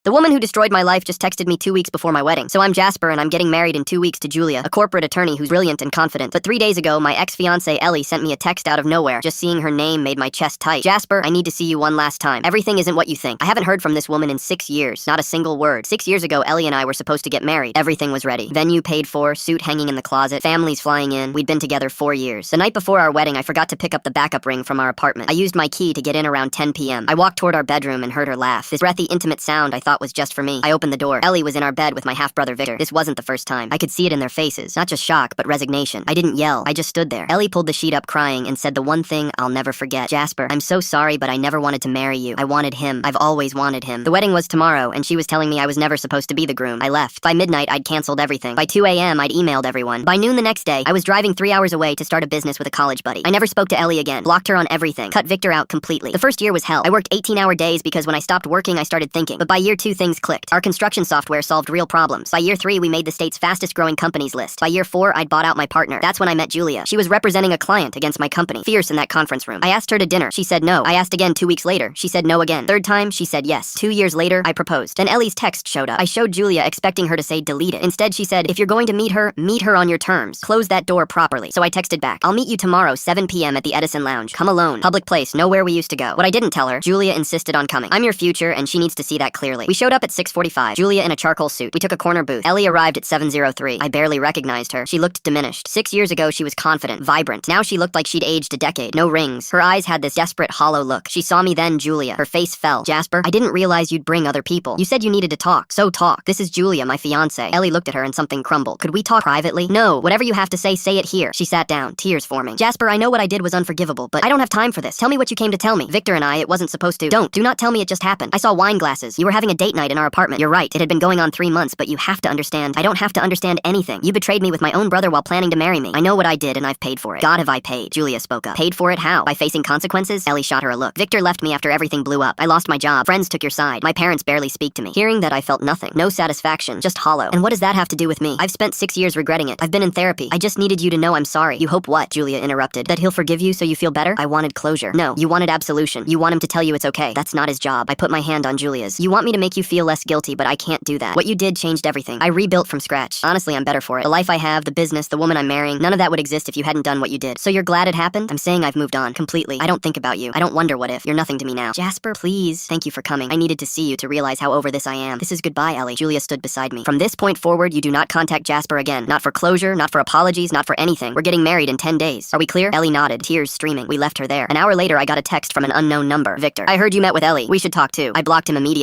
The woman who destroyed my life just texted me 2 weeks before my wedding. So I'm Jasper and I'm getting married in 2 weeks to Julia, a corporate attorney who's brilliant and confident. But 3 days ago, my ex-fiancée Ellie sent me a text out of nowhere. Just seeing her name made my chest tight. Jasper, I need to see you one last time. Everything isn't what you think. I haven't heard from this woman in 6 years. Not a single word. 6 years ago, Ellie and I were supposed to get married. Everything was ready. Venue paid for, suit hanging in the closet, families flying in. We'd been together 4 years. The night before our wedding, I forgot to pick up the backup ring from our apartment. I used my key to get in around 10 p.m. I walked toward our bedroom and heard her laugh. This breathy, intimate sound I thought was just for me. I opened the door. Ellie was in our bed with my half-brother Victor. This wasn't the first time. I could see it in their faces. Not just shock, but resignation. I didn't yell. I just stood there. Ellie pulled the sheet up crying and said the one thing I'll never forget. Jasper, I'm so sorry, but I never wanted to marry you. I wanted him. I've always wanted him. The wedding was tomorrow, and she was telling me I was never supposed to be the groom. I left. By midnight, I'd canceled everything. By 2 a.m., I'd emailed everyone. By noon the next day, I was driving 3 hours away to start a business with a college buddy. I never spoke to Ellie again. Blocked her on everything. Cut Victor out completely. The first year was hell. I worked 18-hour days because when I stopped working, I started thinking. But by year 2, things clicked. Our construction software solved real problems. By year 3, we made the state's fastest growing companies list. By year 4, I'd bought out my partner. That's when I met Julia. She was representing a client against my company. Fierce in that conference room. I asked her to dinner. She said no. I asked again 2 weeks later. She said no again. Third time, she said yes. 2 years later, I proposed. Then Ellie's text showed up. I showed Julia, expecting her to say delete it. Instead, she said, if you're going to meet her on your terms. Close that door properly. So I texted back, I'll meet you tomorrow, 7 p.m. at the Edison Lounge. Come alone. Public place, nowhere we used to go. What I didn't tell her, Julia insisted on coming. I'm your future, and she needs to see that clearly. We showed up at 6:45. Julia in a charcoal suit. We took a corner booth. Ellie arrived at 7:03. I barely recognized her. She looked diminished. 6 years ago, she was confident, vibrant. Now she looked like she'd aged a decade. No rings. Her eyes had this desperate, hollow look. She saw me then, Julia. Her face fell. Jasper, I didn't realize you'd bring other people. You said you needed to talk. So talk. This is Julia, my fiancé. Ellie looked at her and something crumbled. Could we talk privately? No. Whatever you have to say it here. She sat down, tears forming. Jasper, I know what I did was unforgivable, but I don't have time for this. Tell me what you came to tell me. Victor and I, it wasn't supposed to. Do not tell me it just happened. I saw wine glasses. You were having a date night in our apartment. You're right. It had been going on 3 months, but you have to understand. I don't have to understand anything. You betrayed me with my own brother while planning to marry me. I know what I did and I've paid for it. God, have I paid? Julia spoke up. Paid for it? How? By facing consequences? Ellie shot her a look. Victor left me after everything blew up. I lost my job. Friends took your side. My parents barely speak to me. Hearing that, I felt nothing. No satisfaction. Just hollow. And what does that have to do with me? I've spent 6 years regretting it. I've been in therapy. I just needed you to know I'm sorry. You hope what? Julia interrupted. That he'll forgive you so you feel better? I wanted closure. No, you wanted absolution. You want him to tell you it's okay. That's not his job. I put my hand on Julia's. You want me to make you feel less guilty, but I can't do that. What you did changed everything. I rebuilt from scratch. Honestly, I'm better for it. The life I have, the business, the woman I'm marrying, none of that would exist if you hadn't done what you did. So you're glad it happened? I'm saying I've moved on completely. I don't think about you. I don't wonder what if. You're nothing to me now. Jasper, please. Thank you for coming. I needed to see you to realize how over this I am. This is goodbye, Ellie. Julia stood beside me. From this point forward, you do not contact Jasper again. Not for closure, not for apologies, not for anything. We're getting married in 10 days. Are we clear? Ellie nodded, tears streaming. We left her there. An hour later, I got a text from an unknown number. Victor, I heard you met with Ellie. We should talk too. I blocked him immediately.